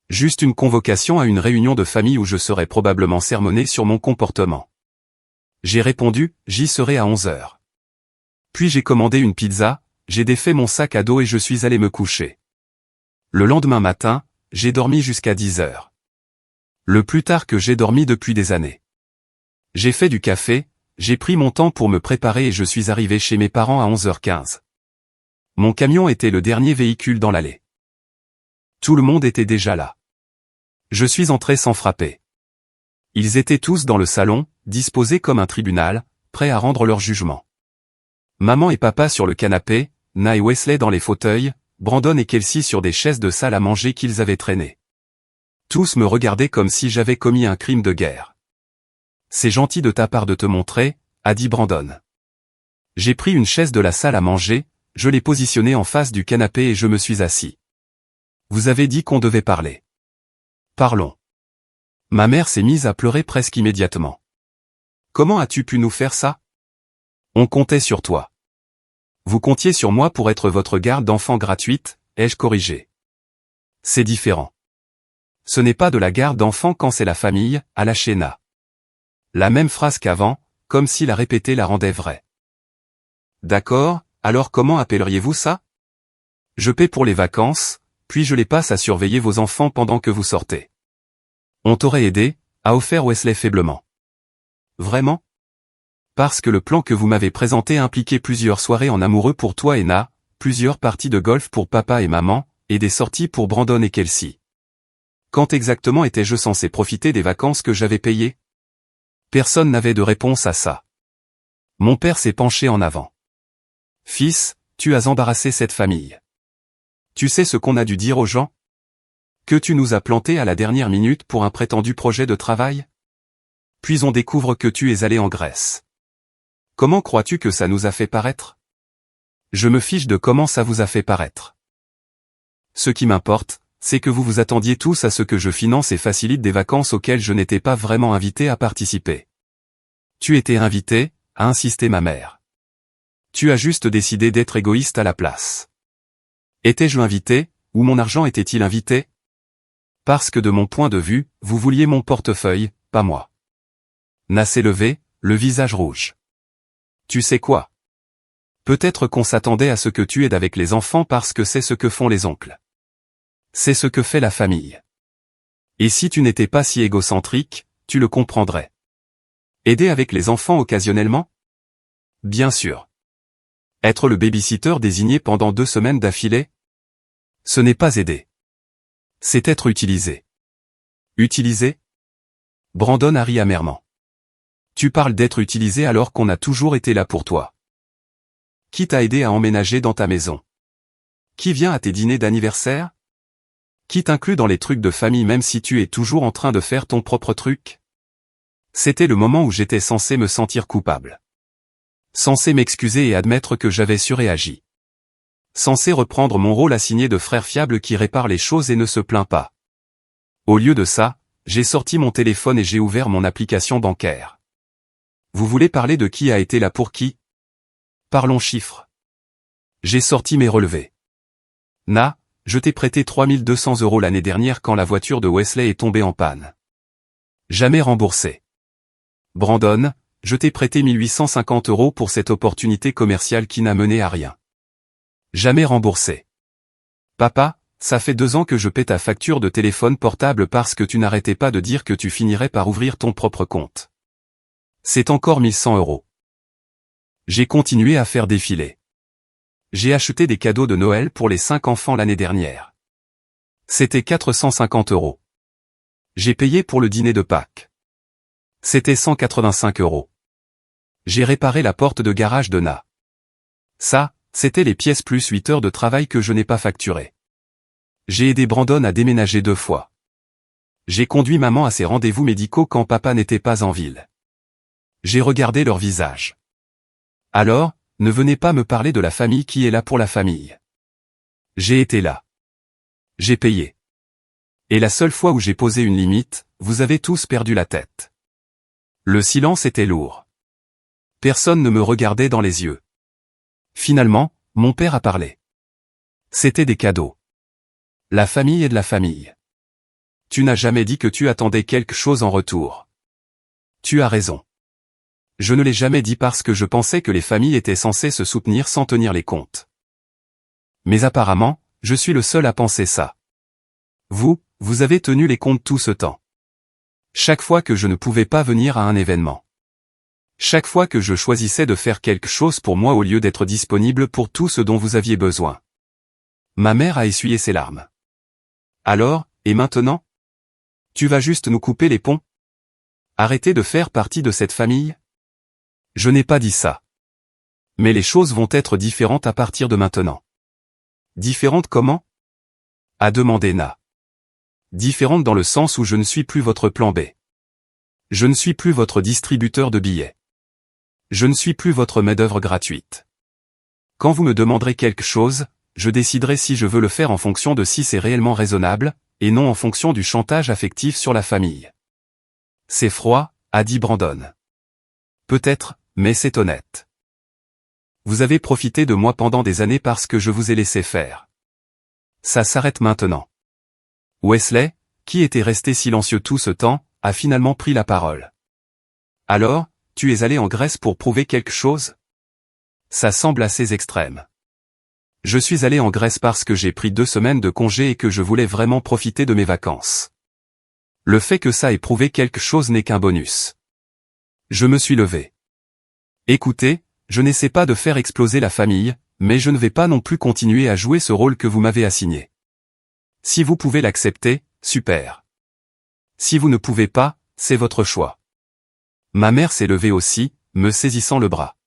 Juste une convocation à une réunion de famille où je serai probablement sermonné sur mon comportement. J'ai répondu « j'y serai à 11h. Puis j'ai commandé une pizza, j'ai défait mon sac à dos et je suis allé me coucher. Le lendemain matin, j'ai dormi jusqu'à 10h. Le plus tard que j'ai dormi depuis des années. J'ai fait du café, j'ai pris mon temps pour me préparer et je suis arrivé chez mes parents à 11h15. Mon camion était le dernier véhicule dans l'allée. Tout le monde était déjà là. Je suis entré sans frapper. Ils étaient tous dans le salon, disposés comme un tribunal, prêts à rendre leur jugement. Maman et papa sur le canapé, Na et Wesley dans les fauteuils, Brandon et Kelsey sur des chaises de salle à manger qu'ils avaient traînées. Tous me regardaient comme si j'avais commis un crime de guerre. C'est gentil de ta part de te montrer, a dit Brandon. J'ai pris une chaise de la salle à manger, je l'ai positionnée en face du canapé et je me suis assis. Vous avez dit qu'on devait parler. Parlons. Ma mère s'est mise à pleurer presque immédiatement. Comment as-tu pu nous faire ça? On comptait sur toi. Vous comptiez sur moi pour être votre garde d'enfant gratuite, ai-je corrigé. C'est différent. Ce n'est pas de la garde d'enfant quand c'est la famille, a lâché Na. La même phrase qu'avant, comme si la répéter la rendait vraie. D'accord, alors comment appelleriez-vous ça? Je paie pour les vacances, puis je les passe à surveiller vos enfants pendant que vous sortez. On t'aurait aidé, a offert Wesley faiblement. Vraiment? Parce que le plan que vous m'avez présenté impliquait plusieurs soirées en amoureux pour toi et Na, plusieurs parties de golf pour papa et maman, et des sorties pour Brandon et Kelsey. Quand exactement étais-je censé profiter des vacances que j'avais payées? Personne n'avait de réponse à ça. Mon père s'est penché en avant. Fils, tu as embarrassé cette famille. Tu sais ce qu'on a dû dire aux gens? Que tu nous as plantés à la dernière minute pour un prétendu projet de travail? Puis on découvre que tu es allé en Grèce. Comment crois-tu que ça nous a fait paraître? Je me fiche de comment ça vous a fait paraître. Ce qui m'importe, c'est que vous vous attendiez tous à ce que je finance et facilite des vacances auxquelles je n'étais pas vraiment invité à participer. Tu étais invité, a insisté ma mère. Tu as juste décidé d'être égoïste à la place. Étais-je invité, ou mon argent était-il invité? Parce que de mon point de vue, vous vouliez mon portefeuille, pas moi. Na s'est levé, le visage rouge. Tu sais quoi? Peut-être qu'on s'attendait à ce que tu aides avec les enfants parce que c'est ce que font les oncles. C'est ce que fait la famille. Et si tu n'étais pas si égocentrique, tu le comprendrais. Aider avec les enfants occasionnellement? Bien sûr. Être le baby-sitter désigné pendant 2 semaines d'affilée? Ce n'est pas aider. C'est être utilisé. Utilisé? Brandon a ri amèrement. Tu parles d'être utilisé alors qu'on a toujours été là pour toi. Qui t'a aidé à emménager dans ta maison? Qui vient à tes dîners d'anniversaire? Qui t'inclut dans les trucs de famille même si tu es toujours en train de faire ton propre truc? C'était le moment où j'étais censé me sentir coupable. Censé m'excuser et admettre que j'avais surréagi. Censé reprendre mon rôle assigné de frère fiable qui répare les choses et ne se plaint pas. Au lieu de ça, j'ai sorti mon téléphone et j'ai ouvert mon application bancaire. Vous voulez parler de qui a été là pour qui? Parlons chiffres. J'ai sorti mes relevés. Na, je t'ai prêté 3200 € l'année dernière quand la voiture de Wesley est tombée en panne. Jamais remboursé. Brandon, je t'ai prêté 1850 € pour cette opportunité commerciale qui n'a mené à rien. Jamais remboursé. Papa, ça fait 2 ans que je paie ta facture de téléphone portable parce que tu n'arrêtais pas de dire que tu finirais par ouvrir ton propre compte. C'est encore 1100 €. J'ai continué à faire défiler. J'ai acheté des cadeaux de Noël pour les 5 enfants l'année dernière. C'était 450 €. J'ai payé pour le dîner de Pâques. C'était 185 €. J'ai réparé la porte de garage de Na. Ça, c'était les pièces plus 8 heures de travail que je n'ai pas facturées. J'ai aidé Brandon à déménager 2 fois. J'ai conduit maman à ses rendez-vous médicaux quand papa n'était pas en ville. J'ai regardé leur visage. Alors, ne venez pas me parler de la famille qui est là pour la famille. J'ai été là. J'ai payé. Et la seule fois où j'ai posé une limite, vous avez tous perdu la tête. Le silence était lourd. Personne ne me regardait dans les yeux. Finalement, mon père a parlé. C'était des cadeaux. La famille est de la famille. Tu n'as jamais dit que tu attendais quelque chose en retour. Tu as raison. Je ne l'ai jamais dit parce que je pensais que les familles étaient censées se soutenir sans tenir les comptes. Mais apparemment, je suis le seul à penser ça. Vous avez tenu les comptes tout ce temps. Chaque fois que je ne pouvais pas venir à un événement. Chaque fois que je choisissais de faire quelque chose pour moi au lieu d'être disponible pour tout ce dont vous aviez besoin. Ma mère a essuyé ses larmes. Alors, et maintenant? Tu vas juste nous couper les ponts? Arrêter de faire partie de cette famille? Je n'ai pas dit ça. Mais les choses vont être différentes à partir de maintenant. Différentes comment? A demandé Na. Différentes dans le sens où je ne suis plus votre plan B. Je ne suis plus votre distributeur de billets. Je ne suis plus votre main-d'œuvre gratuite. Quand vous me demanderez quelque chose, je déciderai si je veux le faire en fonction de si c'est réellement raisonnable, et non en fonction du chantage affectif sur la famille. C'est froid, a dit Brandon. Peut-être, mais c'est honnête. Vous avez profité de moi pendant des années parce que je vous ai laissé faire. Ça s'arrête maintenant. Wesley, qui était resté silencieux tout ce temps, a finalement pris la parole. Alors, tu es allé en Grèce pour prouver quelque chose? Ça semble assez extrême. Je suis allé en Grèce parce que j'ai pris 2 semaines de congé et que je voulais vraiment profiter de mes vacances. Le fait que ça ait prouvé quelque chose n'est qu'un bonus. Je me suis levé. Écoutez, je n'essaie pas de faire exploser la famille, mais je ne vais pas non plus continuer à jouer ce rôle que vous m'avez assigné. Si vous pouvez l'accepter, super. Si vous ne pouvez pas, c'est votre choix. Ma mère s'est levée aussi, me saisissant le bras.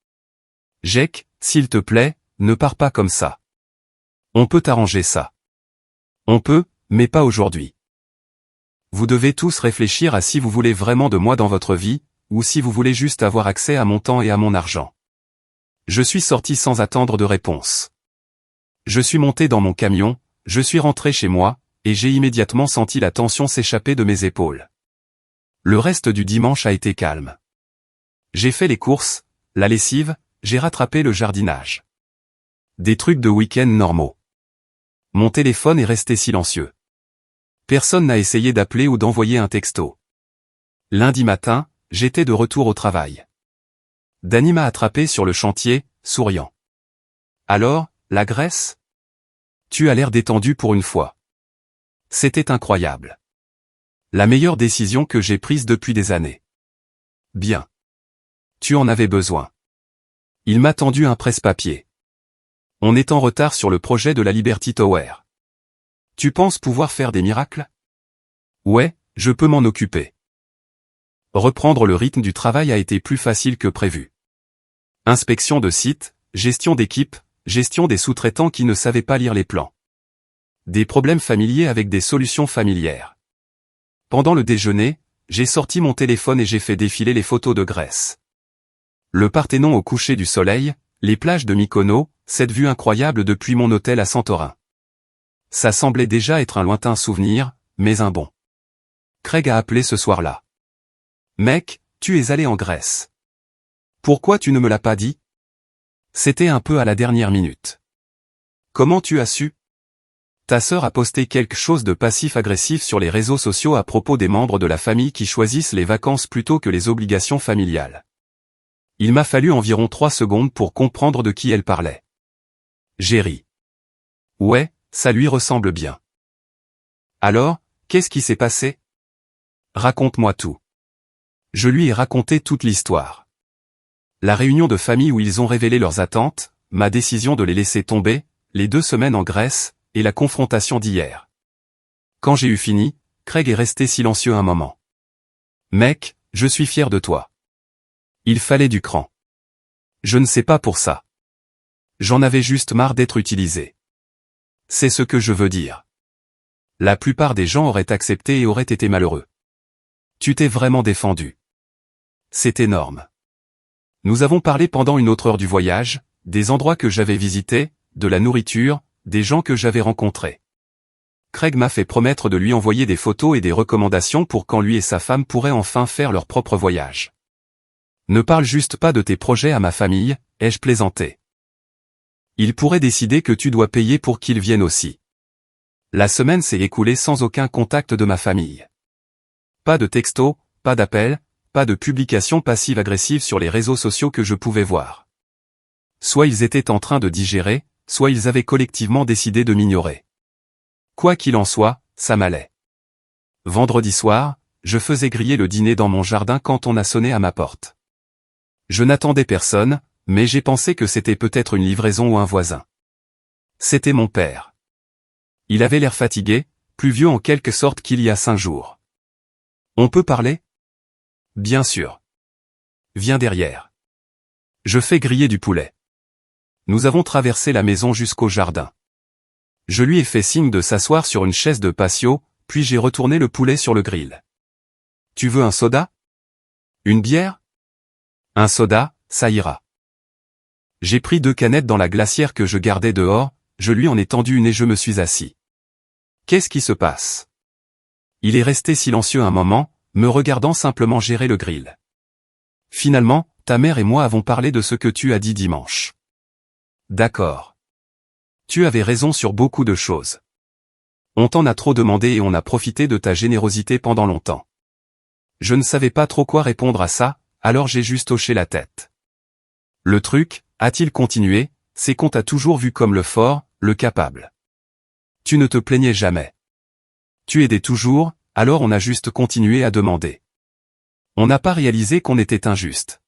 Jake, s'il te plaît, ne pars pas comme ça. On peut arranger ça. On peut, mais pas aujourd'hui. Vous devez tous réfléchir à si vous voulez vraiment de moi dans votre vie, ou si vous voulez juste avoir accès à mon temps et à mon argent. Je suis sorti sans attendre de réponse. Je suis monté dans mon camion, je suis rentré chez moi, et j'ai immédiatement senti la tension s'échapper de mes épaules. Le reste du dimanche a été calme. J'ai fait les courses, la lessive, j'ai rattrapé le jardinage. Des trucs de week-end normaux. Mon téléphone est resté silencieux. Personne n'a essayé d'appeler ou d'envoyer un texto. Lundi matin, j'étais de retour au travail. Danny m'a attrapé sur le chantier, souriant. Alors, la Grèce? Tu as l'air détendu pour une fois. C'était incroyable. La meilleure décision que j'ai prise depuis des années. Bien. Tu en avais besoin. Il m'a tendu un presse-papier. On est en retard sur le projet de la Liberty Tower. Tu penses pouvoir faire des miracles? Ouais, je peux m'en occuper. Reprendre le rythme du travail a été plus facile que prévu. Inspection de site, gestion d'équipe, gestion des sous-traitants qui ne savaient pas lire les plans. Des problèmes familiers avec des solutions familières. Pendant le déjeuner, j'ai sorti mon téléphone et j'ai fait défiler les photos de Grèce. Le Parthénon au coucher du soleil, les plages de Mykonos, cette vue incroyable depuis mon hôtel à Santorin. Ça semblait déjà être un lointain souvenir, mais un bon. Craig a appelé ce soir-là. Mec, tu es allé en Grèce. Pourquoi tu ne me l'as pas dit? C'était un peu à la dernière minute. Comment tu as su? Ta sœur a posté quelque chose de passif-agressif sur les réseaux sociaux à propos des membres de la famille qui choisissent les vacances plutôt que les obligations familiales. Il m'a fallu environ 3 secondes pour comprendre de qui elle parlait. J'ai ri. Ouais, ça lui ressemble bien. Alors, qu'est-ce qui s'est passé? Raconte-moi tout. Je lui ai raconté toute l'histoire. La réunion de famille où ils ont révélé leurs attentes, ma décision de les laisser tomber, les 2 semaines en Grèce, et la confrontation d'hier. Quand j'ai eu fini, Craig est resté silencieux un moment. Mec, je suis fier de toi. Il fallait du cran. Je ne sais pas pour ça. J'en avais juste marre d'être utilisé. C'est ce que je veux dire. La plupart des gens auraient accepté et auraient été malheureux. Tu t'es vraiment défendu. C'est énorme. Nous avons parlé pendant une autre heure du voyage, des endroits que j'avais visités, de la nourriture, des gens que j'avais rencontrés. Craig m'a fait promettre de lui envoyer des photos et des recommandations pour quand lui et sa femme pourraient enfin faire leur propre voyage. Ne parle juste pas de tes projets à ma famille, ai-je plaisanté. Il pourrait décider que tu dois payer pour qu'ils viennent aussi. La semaine s'est écoulée sans aucun contact de ma famille. Pas de texto, pas d'appel, pas de publications passives-agressives sur les réseaux sociaux que je pouvais voir. Soit ils étaient en train de digérer, soit ils avaient collectivement décidé de m'ignorer. Quoi qu'il en soit, ça m'allait. Vendredi soir, je faisais griller le dîner dans mon jardin quand on a sonné à ma porte. Je n'attendais personne, mais j'ai pensé que c'était peut-être une livraison ou un voisin. C'était mon père. Il avait l'air fatigué, plus vieux en quelque sorte qu'il y a 5 jours. On peut parler? Bien sûr. Viens derrière. Je fais griller du poulet. Nous avons traversé la maison jusqu'au jardin. Je lui ai fait signe de s'asseoir sur une chaise de patio, puis j'ai retourné le poulet sur le grill. Tu veux un soda? Une bière? Un soda, ça ira. J'ai pris 2 canettes dans la glacière que je gardais dehors, je lui en ai tendu une et je me suis assis. Qu'est-ce qui se passe? Il est resté silencieux un moment, me regardant simplement gérer le grill. Finalement, ta mère et moi avons parlé de ce que tu as dit dimanche. D'accord. Tu avais raison sur beaucoup de choses. On t'en a trop demandé et on a profité de ta générosité pendant longtemps. Je ne savais pas trop quoi répondre à ça, alors j'ai juste hoché la tête. Le truc, a-t-il continué, c'est qu'on t'a toujours vu comme le fort, le capable. Tu ne te plaignais jamais. Tu aidais toujours, alors on a juste continué à demander. On n'a pas réalisé qu'on était injuste.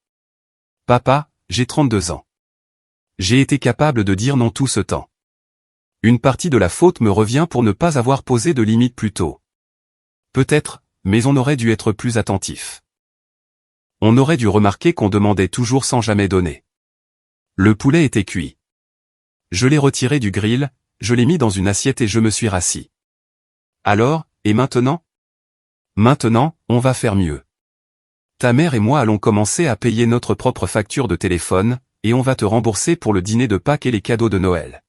Papa, j'ai 32 ans. J'ai été capable de dire non tout ce temps. Une partie de la faute me revient pour ne pas avoir posé de limites plus tôt. Peut-être, mais on aurait dû être plus attentif. On aurait dû remarquer qu'on demandait toujours sans jamais donner. Le poulet était cuit. Je l'ai retiré du grill, je l'ai mis dans une assiette et je me suis rassis. Alors, et maintenant? Maintenant, on va faire mieux. Ta mère et moi allons commencer à payer notre propre facture de téléphone, et on va te rembourser pour le dîner de Pâques et les cadeaux de Noël.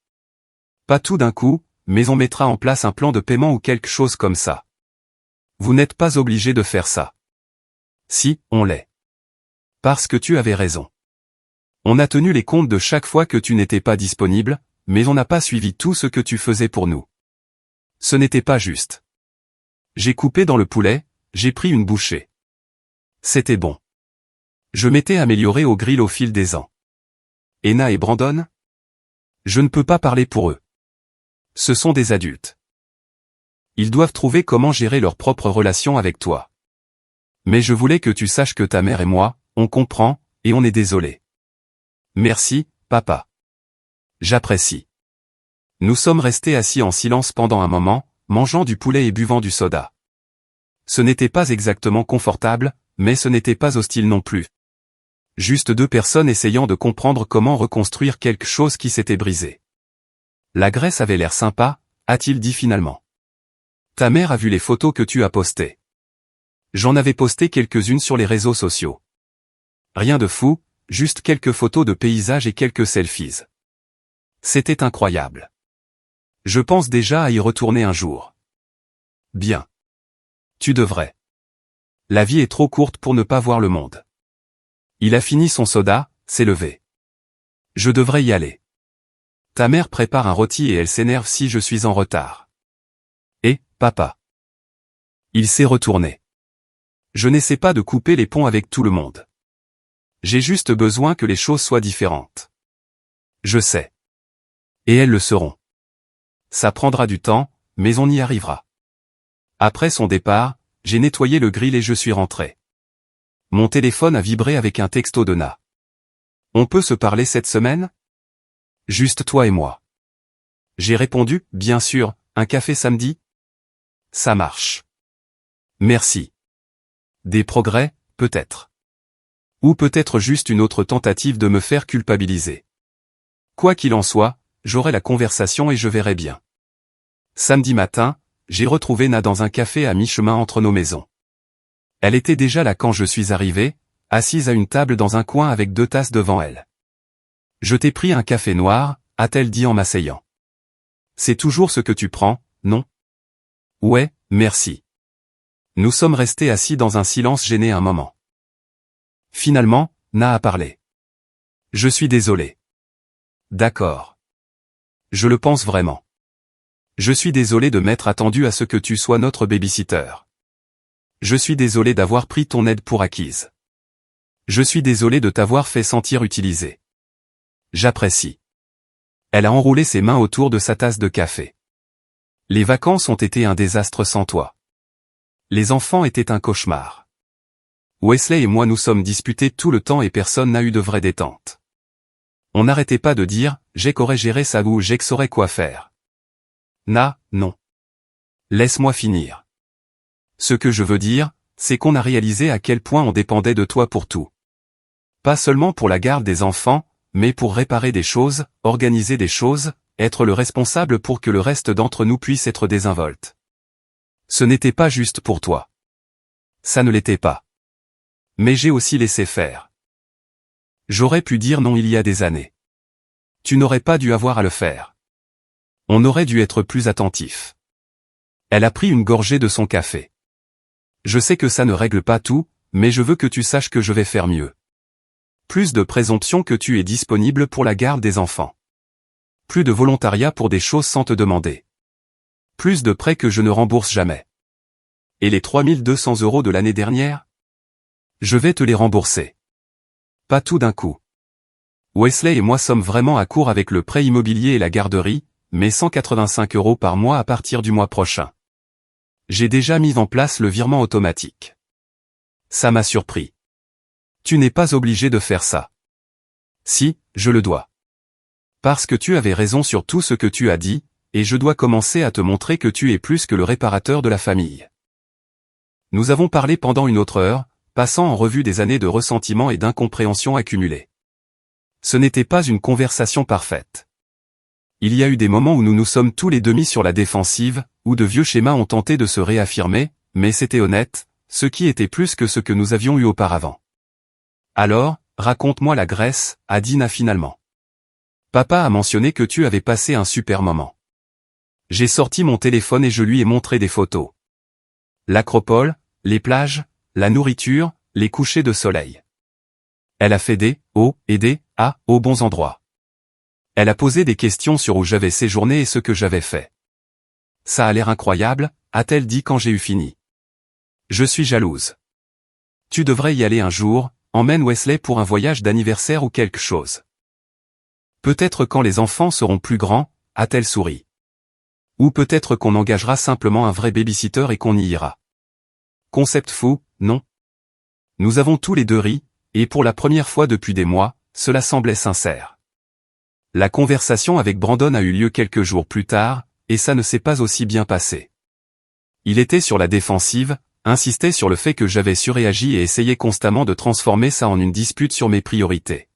Pas tout d'un coup, mais on mettra en place un plan de paiement ou quelque chose comme ça. Vous n'êtes pas obligé de faire ça. Si, on l'est. Parce que tu avais raison. On a tenu les comptes de chaque fois que tu n'étais pas disponible, mais on n'a pas suivi tout ce que tu faisais pour nous. Ce n'était pas juste. J'ai coupé dans le poulet, j'ai pris une bouchée. C'était bon. Je m'étais amélioré au grill au fil des ans. Anna et Brandon? Je ne peux pas parler pour eux. Ce sont des adultes. Ils doivent trouver comment gérer leur propre relation avec toi. Mais je voulais que tu saches que ta mère et moi, on comprend, et on est désolé. Merci, papa. J'apprécie. Nous sommes restés assis en silence pendant un moment, mangeant du poulet et buvant du soda. Ce n'était pas exactement confortable, mais ce n'était pas hostile non plus. Juste 2 personnes essayant de comprendre comment reconstruire quelque chose qui s'était brisé. La Grèce avait l'air sympa, a-t-il dit finalement. Ta mère a vu les photos que tu as postées. J'en avais posté quelques-unes sur les réseaux sociaux. Rien de fou, juste quelques photos de paysages et quelques selfies. C'était incroyable. Je pense déjà à y retourner un jour. Bien. Tu devrais. La vie est trop courte pour ne pas voir le monde. Il a fini son soda, s'est levé. Je devrais y aller. Ta mère prépare un rôti et elle s'énerve si je suis en retard. Et, papa. Il s'est retourné. Je n'essaie pas de couper les ponts avec tout le monde. J'ai juste besoin que les choses soient différentes. Je sais. Et elles le seront. Ça prendra du temps, mais on y arrivera. Après son départ, j'ai nettoyé le grill et je suis rentré. Mon téléphone a vibré avec un texto de Na. On peut se parler cette semaine? Juste toi et moi. J'ai répondu, bien sûr, un café samedi? Ça marche. Merci. Des progrès, peut-être. Ou peut-être juste une autre tentative de me faire culpabiliser. Quoi qu'il en soit, j'aurai la conversation et je verrai bien. Samedi matin, j'ai retrouvé Na dans un café à mi-chemin entre nos maisons. Elle était déjà là quand je suis arrivé, assise à une table dans un coin avec 2 tasses devant elle. Je t'ai pris un café noir, a-t-elle dit en m'asseyant. C'est toujours ce que tu prends, non? Ouais, merci. Nous sommes restés assis dans un silence gêné un moment. Finalement, Na a parlé. Je suis désolé. D'accord. Je le pense vraiment. Je suis désolé de m'être attendu à ce que tu sois notre babysitter. Je suis désolé d'avoir pris ton aide pour acquise. Je suis désolé de t'avoir fait sentir utilisé. J'apprécie. Elle a enroulé ses mains autour de sa tasse de café. Les vacances ont été un désastre sans toi. Les enfants étaient un cauchemar. Wesley et moi nous sommes disputés tout le temps et personne n'a eu de vraie détente. On n'arrêtait pas de dire, j'ai qu'aurait géré ça ou j'ai que saurait quoi faire. Na, non. Laisse-moi finir. Ce que je veux dire, c'est qu'on a réalisé à quel point on dépendait de toi pour tout. Pas seulement pour la garde des enfants, mais pour réparer des choses, organiser des choses, être le responsable pour que le reste d'entre nous puisse être désinvolte. Ce n'était pas juste pour toi. Ça ne l'était pas. Mais j'ai aussi laissé faire. J'aurais pu dire non il y a des années. Tu n'aurais pas dû avoir à le faire. On aurait dû être plus attentif. Elle a pris une gorgée de son café. Je sais que ça ne règle pas tout, mais je veux que tu saches que je vais faire mieux. Plus de présomption que tu es disponible pour la garde des enfants. Plus de volontariat pour des choses sans te demander. Plus de prêts que je ne rembourse jamais. Et les 3200 € de l'année dernière? Je vais te les rembourser. Pas tout d'un coup. Wesley et moi sommes vraiment à court avec le prêt immobilier et la garderie, mais 185 € par mois à partir du mois prochain. J'ai déjà mis en place le virement automatique. Ça m'a surpris. Tu n'es pas obligé de faire ça. Si, je le dois. Parce que tu avais raison sur tout ce que tu as dit, et je dois commencer à te montrer que tu es plus que le réparateur de la famille. Nous avons parlé pendant une autre heure, passant en revue des années de ressentiment et d'incompréhension accumulées. Ce n'était pas une conversation parfaite. Il y a eu des moments où nous nous sommes tous les deux mis sur la défensive, où de vieux schémas ont tenté de se réaffirmer, mais c'était honnête, ce qui était plus que ce que nous avions eu auparavant. Alors, raconte-moi la Grèce, a dit Na finalement. Papa a mentionné que tu avais passé un super moment. J'ai sorti mon téléphone et je lui ai montré des photos. L'acropole, les plages, la nourriture, les couchers de soleil. Elle a fait des aux bons endroits. Elle a posé des questions sur où j'avais séjourné et ce que j'avais fait. Ça a l'air incroyable, a-t-elle dit quand j'ai eu fini. Je suis jalouse. Tu devrais y aller un jour, emmène Wesley pour un voyage d'anniversaire ou quelque chose. Peut-être quand les enfants seront plus grands, a-t-elle souri. Ou peut-être qu'on engagera simplement un vrai babysitter et qu'on y ira. Concept fou, non? Nous avons tous les deux ri, et pour la première fois depuis des mois, cela semblait sincère. La conversation avec Brandon a eu lieu quelques jours plus tard, et ça ne s'est pas aussi bien passé. Il était sur la défensive, insistait sur le fait que j'avais surréagi et essayait constamment de transformer ça en une dispute sur mes priorités.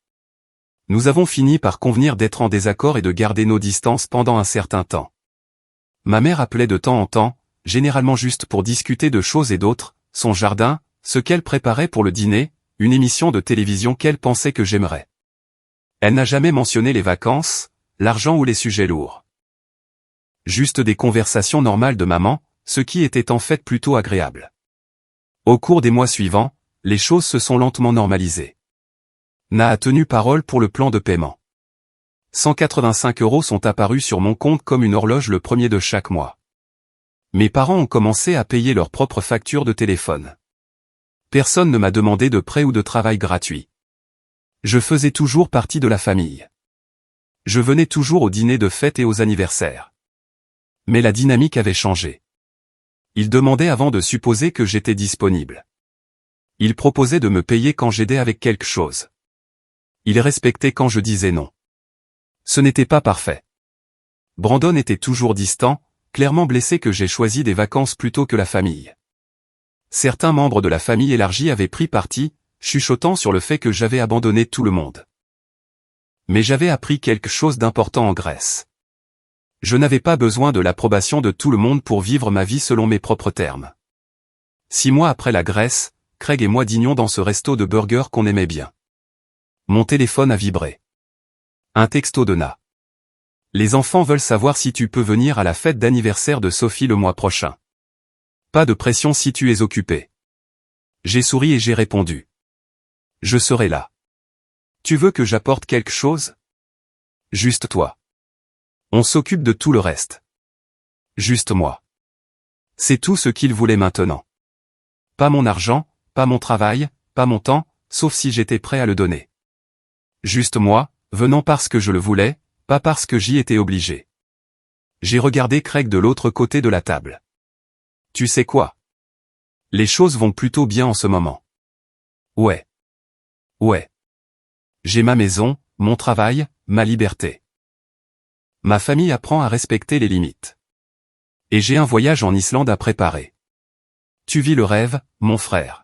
Nous avons fini par convenir d'être en désaccord et de garder nos distances pendant un certain temps. Ma mère appelait de temps en temps, généralement juste pour discuter de choses et d'autres, son jardin, ce qu'elle préparait pour le dîner, une émission de télévision qu'elle pensait que j'aimerais. Elle n'a jamais mentionné les vacances, l'argent ou les sujets lourds. Juste des conversations normales de maman, ce qui était en fait plutôt agréable. Au cours des mois suivants, les choses se sont lentement normalisées. Na a tenu parole pour le plan de paiement. 185 € sont apparus sur mon compte comme une horloge le premier de chaque mois. Mes parents ont commencé à payer leurs propres factures de téléphone. Personne ne m'a demandé de prêt ou de travail gratuit. Je faisais toujours partie de la famille. Je venais toujours aux dîners de fête et aux anniversaires. Mais la dynamique avait changé. Ils demandaient avant de supposer que j'étais disponible. Ils proposaient de me payer quand j'aidais avec quelque chose. Ils respectaient quand je disais non. Ce n'était pas parfait. Brandon était toujours distant, clairement blessé que j'ai choisi des vacances plutôt que la famille. Certains membres de la famille élargie avaient pris parti, chuchotant sur le fait que j'avais abandonné tout le monde. Mais j'avais appris quelque chose d'important en Grèce. Je n'avais pas besoin de l'approbation de tout le monde pour vivre ma vie selon mes propres termes. 6 mois après la Grèce, Craig et moi dînions dans ce resto de burgers qu'on aimait bien. Mon téléphone a vibré. Un texto de Na. Les enfants veulent savoir si tu peux venir à la fête d'anniversaire de Sophie le mois prochain. Pas de pression si tu es occupé. J'ai souri et j'ai répondu. Je serai là. Tu veux que j'apporte quelque chose? Juste toi. On s'occupe de tout le reste. Juste moi. C'est tout ce qu'il voulait maintenant. Pas mon argent, pas mon travail, pas mon temps, sauf si j'étais prêt à le donner. Juste moi, venant parce que je le voulais, pas parce que j'y étais obligé. J'ai regardé Craig de l'autre côté de la table. Tu sais quoi? Les choses vont plutôt bien en ce moment. Ouais. Ouais. J'ai ma maison, mon travail, ma liberté. Ma famille apprend à respecter les limites. Et j'ai un voyage en Islande à préparer. Tu vis le rêve, mon frère.